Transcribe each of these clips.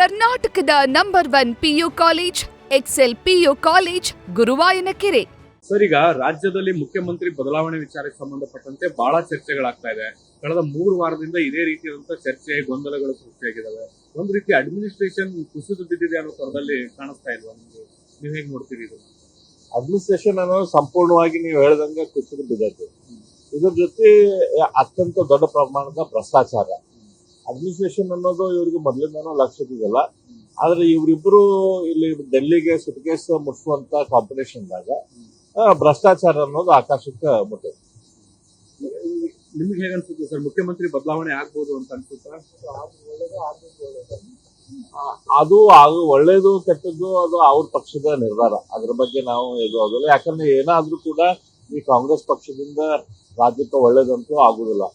ಕರ್ನಾಟಕದ number 1 PU college Excel PU college Guruvayanakere. Sir, ಈಗ ರಾಜ್ಯದಲ್ಲಿ ಮುಖ್ಯಮಂತ್ರಿ ಬದಲಾವಣೆ ವಿಚಾರಕ್ಕೆ ಸಂಬಂಧಪಟ್ಟಂತೆ ಬಹಳ ಚರ್ಚೆಗಳಾಗ್ತಾ ಇದೆ. ಕಳೆದ 3 ವಾರದಿಂದ ಇದೇ ರೀತಿಯಾದಂತಹ ಚರ್ಚೆ ಗೊಂದಲಗಳು ಸೃಷ್ಟಿಯಾಗಿದ್ದಾವೆ. ಒಂದು ರೀತಿ ಅಡ್ಮಿನಿಸ್ಟ್ರೇಷನ್ ಕುಸಿದು ಬಿದ್ದಿದೆ ಅನ್ನೋ ತರದಲ್ಲಿ ಕಾಣಿಸ್ತಾ ಇಲ್ವಾ ನಿಮಗೆ? ನೀವು ಹೇಗೆ ನೋಡ್ತೀರಿ ಇದನ್ನ? ಅಡ್ಮಿನಿಸ್ಟ್ರೇಷನ್ ಅನ್ನೋದು ಸಂಪೂರ್ಣವಾಗಿ ನೀವು ಹೇಳ್ದಂಗೆ ಕುಸಿದು ಬಿದ್ದೈತೆ. ಇದ್ರ ಜೊತೆ ಅತ್ಯಂತ ದೊಡ್ಡ ಪ್ರಮಾಣದ ಭ್ರಷ್ಟಾಚಾರ. ಅಡ್ಮಿನಿಸ್ಟ್ರೇಷನ್ ಅನ್ನೋದು ಇವರಿಗೆ ಮೊದಲಿಂದನೂ ಲಕ್ಷಿತಿದಲ್ಲ. ಆದ್ರೆ ಇವರಿಬ್ರು ಇಲ್ಲಿ ಡೆಲ್ಲಿಗೆ ಸುಟ್ಕೇಸ್ ಮುಟ್ಸುವಂತ ಕಾಂಪಿಟೇಷನ್ದಾಗ ಭ್ರಷ್ಟಾಚಾರ ಅನ್ನೋದು ಆಕಾಶಕ್ಕೆ ಮುಟ್ಟಿದೆ. ನಿಮ್ಗೆ ಹೇಗೆ ಅನ್ಸುತ್ತೆ ಸರ್, ಮುಖ್ಯಮಂತ್ರಿ ಬದಲಾವಣೆ ಆಗ್ಬೋದು ಅಂತ ಅನ್ಸುತ್ತಾ? ಅದು ಒಳ್ಳೇದು ಕೆಟ್ಟದ್ದು ಅದು ಅವ್ರ ಪಕ್ಷದ ನಿರ್ಧಾರ. ಅದ್ರ ಬಗ್ಗೆ ನಾವು ಇದು ಆಗೋಲ್ಲ. ಯಾಕಂದ್ರೆ ಏನಾದ್ರೂ ಕೂಡ ಈ ಕಾಂಗ್ರೆಸ್ ಪಕ್ಷದಿಂದ ರಾಜ್ಯಕ್ಕೆ ಒಳ್ಳೇದಂತೂ ಆಗುದಿಲ್ಲ.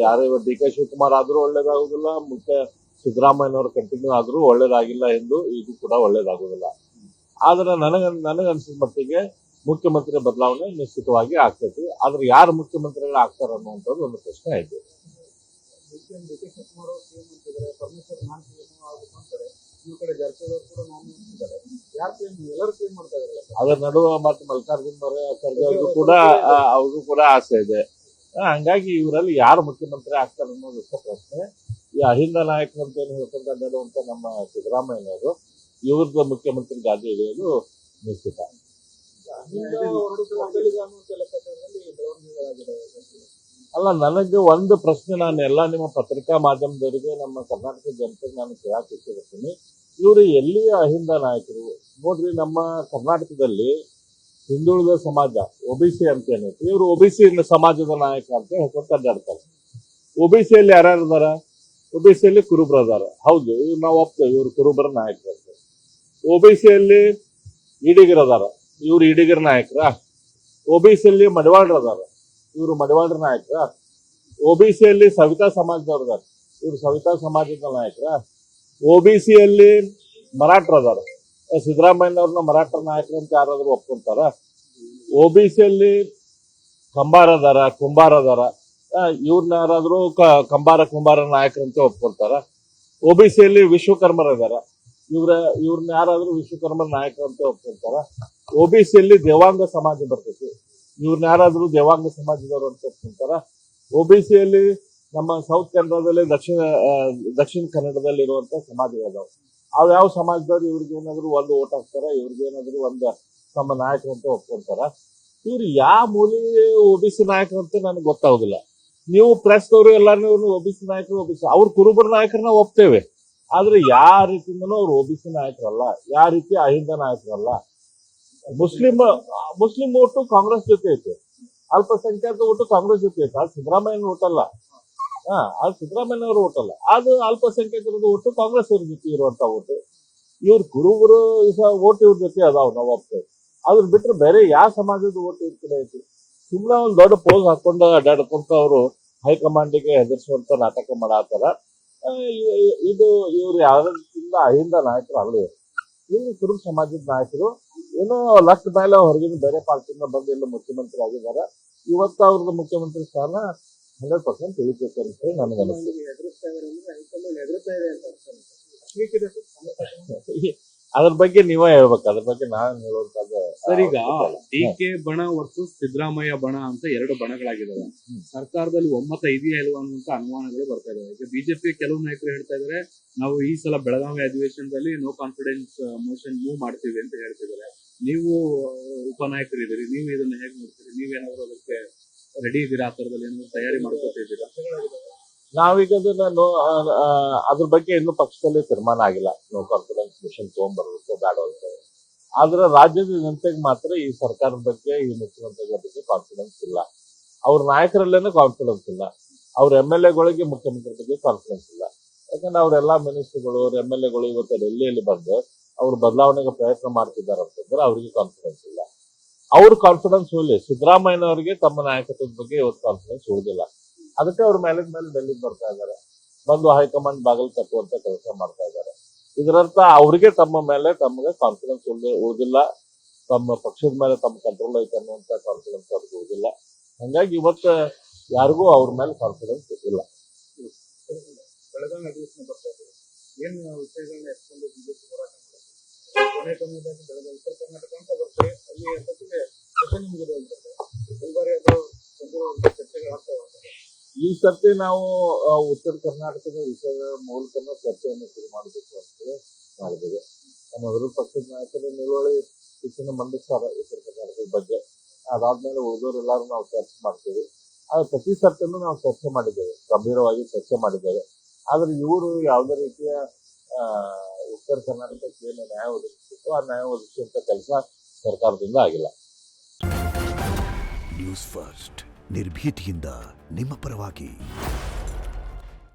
ಯಾರೇ ಡಿ ಕೆ ಶಿವಕುಮಾರ್ ಆದ್ರೂ ಒಳ್ಳೇದಾಗುದಿಲ್ಲ, ಮುಖ್ಯ ಸಿದ್ದರಾಮಯ್ಯನವರು ಕಂಟಿನ್ಯೂ ಆದ್ರೂ ಒಳ್ಳೇದಾಗಿಲ್ಲ ಎಂದು ಇದು ಕೂಡ ಒಳ್ಳೇದಾಗುದಿಲ್ಲ. ಆದ್ರೆ ನನಗನ್ಸಿದ ಮಟ್ಟಿಗೆ ಮುಖ್ಯಮಂತ್ರಿ ಬದಲಾವಣೆ ನಿಶ್ಚಿತವಾಗಿ ಆಗ್ತೈತಿ. ಆದ್ರೆ ಯಾರು ಮುಖ್ಯಮಂತ್ರಿಗಳು ಆಗ್ತಾರ ಅನ್ನುವಂಥದ್ದು ಒಂದು ಪ್ರಶ್ನೆ ಐತಿ. ಅದರ ನಡುವೆ ಮತ್ತೆ ಮಲ್ಲಿಕಾರ್ಜುನ್ ಖರ್ಗೆ ಅವ್ರಿಗೂ ಕೂಡ ಆಸೆ ಇದೆ. ಹಂಗಾಗಿ ಇವರಲ್ಲಿ ಯಾರು ಮುಖ್ಯಮಂತ್ರಿ ಆಗ್ತಾರೆ ಅನ್ನೋದು ಪ್ರಶ್ನೆ. ಈ ಅಹಿಂದ ನಾಯಕರು ಅಂತ ಏನು ಹೇಳ್ಕೊಂಡು ಅಡ್ಡಾಡುವಂತ ನಮ್ಮ ಸಿದ್ದರಾಮಯ್ಯನವರು ಇವ್ರದ್ದು ಮುಖ್ಯಮಂತ್ರಿ ಗಾದಿ ಇಳಿಯೋದು ನಿಶ್ಚಿತ. ಅಲ್ಲ, ನನಗೆ ಒಂದು ಪ್ರಶ್ನೆ ನಾನು ಎಲ್ಲ ನಿಮ್ಮ ಪತ್ರಿಕಾ ಮಾಧ್ಯಮದವರಿಗೆ, ನಮ್ಮ ಕರ್ನಾಟಕ ಜನತೆಗೆ ನಾನು ಕೇಳಕ್ಕೆ ಇಷ್ಟಪಡ್ತೀನಿ. ಇವರು ಎಲ್ಲಿಯ ಅಹಿಂದ ನಾಯಕರು? ನೋಡ್ರಿ, ನಮ್ಮ ಕರ್ನಾಟಕದಲ್ಲಿ ಹಿಂದುಳಿದ ಸಮಾಜ OBC ಅಂತ ಏನೈತಿ, ಇವರು OBC ಸಮಾಜದ ನಾಯಕ ಅಂತ ಹೇಳ್ಕೊಂತ ಅಡ್ಡಾಡ್ತಾರೆ. OBCಯಲ್ಲಿ ಯಾರ್ಯಾರು ಅದಾರ? OBCಯಲ್ಲಿ ಕುರುಬರು ಅದಾರ. ಹೌದು, ಇವ್ರು ನಾವು ಒಪ್ತೇವೆ, ಇವ್ರು ಕುರುಬರ ನಾಯಕರು ಅಂತ. OBCಯಲ್ಲಿ ಈಡಿಗರ ಅದಾರ, ಇವ್ರು ಈಡಿಗರ ನಾಯಕರ. OBCಯಲ್ಲಿ ಮಡಿವಾಳರು ಅದಾರ, ಇವರು ಮಡಿವಾಳರ ನಾಯಕರ. OBCಯಲ್ಲಿ ಸವಿತಾ ಸಮಾಜದವ್ರು ಅದಾರ, ಇವ್ರು ಸವಿತಾ ಸಮಾಜದ ನಾಯಕರ. OBCಯಲ್ಲಿ ಮರಾಠರು ಅದಾರ, ಸಿದ್ದರಾಮಯ್ಯನವ್ರನ್ನ ಮರಾಠರ ನಾಯಕರು ಅಂತ ಯಾರಾದ್ರೂ ಒಪ್ಕೊಂತಾರ? OBCಯಲ್ಲಿ ಕಂಬಾರ ಅದಾರ, ಕುಂಬಾರ ಅದಾರ, ಇವ್ರನ್ನ ಯಾರಾದ್ರೂ ಕುಂಬಾರ ನಾಯಕರು ಅಂತ ಒಪ್ಕೊಂತಾರ? OBCಯಲ್ಲಿ ವಿಶ್ವಕರ್ಮರ ಅದಾರ, ಇವ್ರನ್ನ ಯಾರಾದ್ರೂ ವಿಶ್ವಕರ್ಮರ ನಾಯಕರು ಅಂತ ಒಪ್ಕೊಂತಾರ? OBCಯಲ್ಲಿ ದೇವಾಂಗ ಸಮಾಜ ಬರ್ತೈತಿ, ಇವ್ರನ್ನ ಯಾರಾದ್ರೂ ದೇವಾಂಗ ಸಮಾಜದವರು ಅಂತ ಒಪ್ಕೊಂತಾರ? OBCಯಲ್ಲಿ ನಮ್ಮ ಸೌತ್ ಕನ್ನಡದಲ್ಲಿ ದಕ್ಷಿಣ ಕನ್ನಡದಲ್ಲಿ ಇರುವಂತ ಸಮಾಜಗಳದಾವ. ಅವ್ ಯಾವ ಸಮಾಜದವ್ರು ಇವ್ರಿಗೇನಾದ್ರು ಒಂದು ಓಟ್ ಹಾಕ್ತಾರ, ಇವ್ರಿಗೇನಾದ್ರು ಒಂದು ನಮ್ಮ ನಾಯಕರು ಅಂತ ಒಪ್ಕೊಂತಾರ? ಇವ್ರು ಯಾವ ಮೂಲಿ OBC ನಾಯಕರು ಅಂತ ನನಗೆ ಗೊತ್ತಾಗುದಿಲ್ಲ. ನೀವು ಪ್ರೆಸ್ದವರು ಎಲ್ಲಾರು OBC ನಾಯಕರು, ಅವ್ರು ಕುರುಬರ ನಾಯಕರನ್ನ ಒಪ್ತೇವೆ. ಆದ್ರೆ ಯಾವ ರೀತಿಯಿಂದನೂ ಅವ್ರು OBC ನಾಯಕರಲ್ಲ, ಯಾವ ರೀತಿ ಅಹಿಂದ ನಾಯಕರಲ್ಲ. ಮುಸ್ಲಿಂ ಓಟು ಕಾಂಗ್ರೆಸ್ ಜೊತೆ ಐತೆ, ಅಲ್ಪಸಂಖ್ಯಾತ ಓಟು ಕಾಂಗ್ರೆಸ್ ಜೊತೆ ಐತೆ. ಅದು ಸಿದ್ದರಾಮಯ್ಯನ ಓಟಲ್ಲ, ಅದು ಸಿದ್ದರಾಮಯ್ಯನವರು ಓಟಲ್ಲ, ಅದು ಅಲ್ಪಸಂಖ್ಯಾತರದ ಓಟು ಕಾಂಗ್ರೆಸ್ ಅವ್ರ ಜೊತೆ ಇರುವಂತ ಓಟು. ಇವ್ರು ಕುರುಬರು ಓಟ್ ಇವ್ರ ಜೊತೆ ಅದಾವ್, ನಾವು ಒಪ್ತೇವೆ. ಅದ್ರ ಬಿಟ್ರೆ ಬೇರೆ ಯಾವ ಸಮಾಜದ ಓಟ್ ಇವ್ರ ಕಡೆ ಐತಿ? ಸುಮ್ಮನೆ ಒಂದು ದೊಡ್ಡ ಪೋಸ್ ಹಾಕೊಂಡು ಅಡ್ಡಾಡ್ಕೊಂತ ಅವರು ಹೈಕಮಾಂಡಿಗೆ ಹೆದರ್ಸುವಂತ ನಾಟಕ ಮಾಡಾತಾರ. ಇವ್ರು ಯಾವ್ದ್ರಿಂದ ಅಹಿಂದ ನಾಯಕರು ಅಲ್ಲ. ಇವ್ರು ಕುರುಬ ಸಮಾಜದ ನಾಯಕರು. ಏನೋ ಲಕ್ಷ ಮೇಲೆ ಹೊರಗಿನ ಬೇರೆ ಪಾರ್ಟಿಯಿಂದ ಬಂದು ಎಲ್ಲ ಮುಖ್ಯಮಂತ್ರಿ ಆಗಿದ್ದಾರೆ. ಇವತ್ತು ಅವ್ರದ್ದು ಮುಖ್ಯಮಂತ್ರಿ ಸ್ಥಾನ 100% ತಿಳಿತೈತೆ ಅಂತ ಹೇಳಿ ನನಗನ್ನಿಸ್ತದೆ. ಅದ್ರ ಬಗ್ಗೆ ನೀವೇ ಹೇಳ್ಬೇಕು, ಅದ್ರ ಬಗ್ಗೆ ನಾನು ಹೇಳುವಂತದ್ದು. ಸರ್, ಈಗ DK ಬಣ ವರ್ಸಸ್ ಸಿದ್ದರಾಮಯ್ಯ ಬಣ ಅಂತ 2 ಬಣಗಳಾಗಿದ್ದಾವೆ. ಸರ್ಕಾರದಲ್ಲಿ ಒಮ್ಮತ ಇದೆಯಾ ಇಲ್ವಾ ಅನ್ನುವಂತ ಅನುಮಾನಗಳು ಬರ್ತಾ ಇದಾವೆ. ಈಗ ಬಿಜೆಪಿ ಕೆಲವು ನಾಯಕರು ಹೇಳ್ತಾ ಇದಾರೆ, ನಾವು ಈ ಸಲ ಬೆಳಗಾವಿ ಅಧಿವೇಶನದಲ್ಲಿ ನೋ ಕಾನ್ಫಿಡೆನ್ಸ್ ಮೋಷನ್ ಮೂವ್ ಮಾಡ್ತೀವಿ ಅಂತ ಹೇಳ್ತಿದ್ದಾರೆ. ನೀವು ಉಪನಾಯಕರಿದ್ದೀರಿ, ನೀವು ಇದನ್ನ ಹೇಗೆ ನೋಡ್ತೀರಿ? ನೀವೇನಾದ್ರೂ ಅದಕ್ಕೆ ರೆಡಿ ಇದ್ದೀರಾ? ಆ ತರದಲ್ಲಿ ಏನಾದ್ರು ತಯಾರಿ ಮಾಡ್ಕೊತಿದ್ದೀರಾ? ನಾವೀಗ ಅದ್ರ ಬಗ್ಗೆ ಇನ್ನೂ ಪಕ್ಷದಲ್ಲಿ ತೀರ್ಮಾನ ಆಗಿಲ್ಲ. ನೋ ಕಾನ್ಫಿಡೆನ್ಸ್ ಮಿಷನ್ ತಗೊಂಡ್ಬರ್ಬೇಕು ಬೇಡ ಅಂತ. ಆದ್ರೆ ರಾಜ್ಯದ ಜನತೆಗೆ ಮಾತ್ರ ಈ ಸರ್ಕಾರದ ಬಗ್ಗೆ, ಈ ಮುಖ್ಯಮಂತ್ರಿಗಳ ಬಗ್ಗೆ ಕಾನ್ಫಿಡೆನ್ಸ್ ಇಲ್ಲ. ಅವ್ರ ನಾಯಕರಲ್ಲೇನೆ ಕಾನ್ಫಿಡೆನ್ಸ್ ಇಲ್ಲ. ಅವ್ರ MLAಗಳಿಗೆ ಮುಖ್ಯಮಂತ್ರಿ ಬಗ್ಗೆ ಕಾನ್ಫಿಡೆನ್ಸ್ ಇಲ್ಲ. ಯಾಕಂದ್ರೆ ಅವರೆಲ್ಲಾ ಮಿನಿಸ್ಟರ್ಗಳು, ಅವ್ರ MLAಗಳು ಇವತ್ತು ಡೆಲ್ಲಿಯಲ್ಲಿ ಬಂದು ಅವ್ರು ಬದಲಾವಣೆಗೆ ಪ್ರಯತ್ನ ಮಾಡ್ತಿದ್ದಾರೆ ಅಂತಂದ್ರೆ ಅವ್ರಿಗೆ ಕಾನ್ಫಿಡೆನ್ಸ್ ಇಲ್ಲ. ಅವ್ರ ಕಾನ್ಫಿಡೆನ್ಸ್ ಹೋಗ್ಲಿ, ಸಿದ್ದರಾಮಯ್ಯನವರಿಗೆ ತಮ್ಮ ನಾಯಕತ್ವದ ಬಗ್ಗೆ ಇವತ್ತು ಕಾನ್ಫಿಡೆನ್ಸ್ ಉಳಿದಿಲ್ಲ. ಅದಕ್ಕೆ ಅವ್ರ ಮೇಲೆ ಡೆಲ್ಲಿಗೆ ಬರ್ತಾ ಇದ್ದಾರೆ, ಬಂದು ಹೈಕಮಾಂಡ್ ಬಾಗಿಲು ತಟ್ಟುವಂತ ಕೆಲಸ ಮಾಡ್ತಾ ಇದ್ದಾರೆ. ಇದರರ್ಥ ಅವ್ರಿಗೆ ತಮ್ಮ ಮೇಲೆ ತಮಗೆ ಕಾನ್ಫಿಡೆನ್ಸ್ ಉಳಿದಿಲ್ಲ, ತಮ್ಮ ಪಕ್ಷದ ಮೇಲೆ ತಮ್ಮ ಕಂಟ್ರೋಲ್ ಐತೆ ಅನ್ನುವಂತ ಕಾನ್ಫಿಡೆನ್ಸ್ ಅವ್ರಿಗೆ ಉಳಿದಿಲ್ಲ. ಹಂಗಾಗಿ ಇವತ್ತು ಯಾರಿಗೂ ಅವ್ರ ಮೇಲೆ ಕಾನ್ಫಿಡೆನ್ಸ್ ಇಲ್ಲ. ಬೆಳಗಾವಿ ಅಧಿವೇಶನ ಬರ್ತಾ ಇದೆ, ಏನ್ ವಿಷಯಗಳನ್ನ ಎತ್ಕೊಂಡು ಬಿಜೆಪಿ ಹೋರಾಟ ಮಾಡುತ್ತೆ. ಕೊನೆಯದಾಗಿ ಬೆಳೆದ ಉತ್ತರ ಕರ್ನಾಟಕ ಅಂತ ಬರ್ತದೆ, ಅಲ್ಲಿ ಸಚಿವೆ ಸೆಷನ್ ಮುಗಿದೋಗ್ತದೆ. ಈ ಬಾರಿ ಅದು ಬಂದಿರುವಂತ ಚರ್ಚೆಗಳಾಗ್ತವೆ. ಈ ಸರ್ತಿ ನಾವು ಉತ್ತರ ಕರ್ನಾಟಕದ ವಿಷಯದ ಮೂಲಕನೇ ಚರ್ಚೆಯನ್ನು ಶುರು ಮಾಡಬೇಕು ಅಂತೇಳಿ ಮಾಡಿದ್ದೇವೆ. ನಮ್ಮ ವಿರೋಧ ಪಕ್ಷದ ನಾಯಕರ ನಿಲುವಳಿ ಸೂಚನೆ ಮಂಡಿಸ್ತಾರೆ ಉತ್ತರ ಕರ್ನಾಟಕದ ಬಗ್ಗೆ. ಅದಾದ್ಮೇಲೆ ಉಳಿದವರೆಲ್ಲರೂ ನಾವು ಚರ್ಚೆ ಮಾಡ್ತೀವಿ. ಆದ್ರೆ ಪ್ರತಿ ಸರ್ತಿನೂ ನಾವು ಚರ್ಚೆ ಮಾಡಿದ್ದೇವೆ, ಗಂಭೀರವಾಗಿ ಚರ್ಚೆ ಮಾಡಿದ್ದೇವೆ. ಆದ್ರೆ ಇವರು ಯಾವುದೇ ರೀತಿಯ ಉತ್ತರ ಕರ್ನಾಟಕಕ್ಕೆ ಏನು ನ್ಯಾಯ ಒದಗಿಸಬೇಕು ಆ ನ್ಯಾಯ ಒದಗಿಸುವಂತ ಕೆಲಸ ಸರ್ಕಾರದಿಂದ ಆಗಿಲ್ಲ. ನ್ಯೂಸ್ ಫಸ್ಟ್ ನಿರ್ಭೀತಿಯಿಂದ ನಿಮ್ಮ ಪರವಾಗಿ.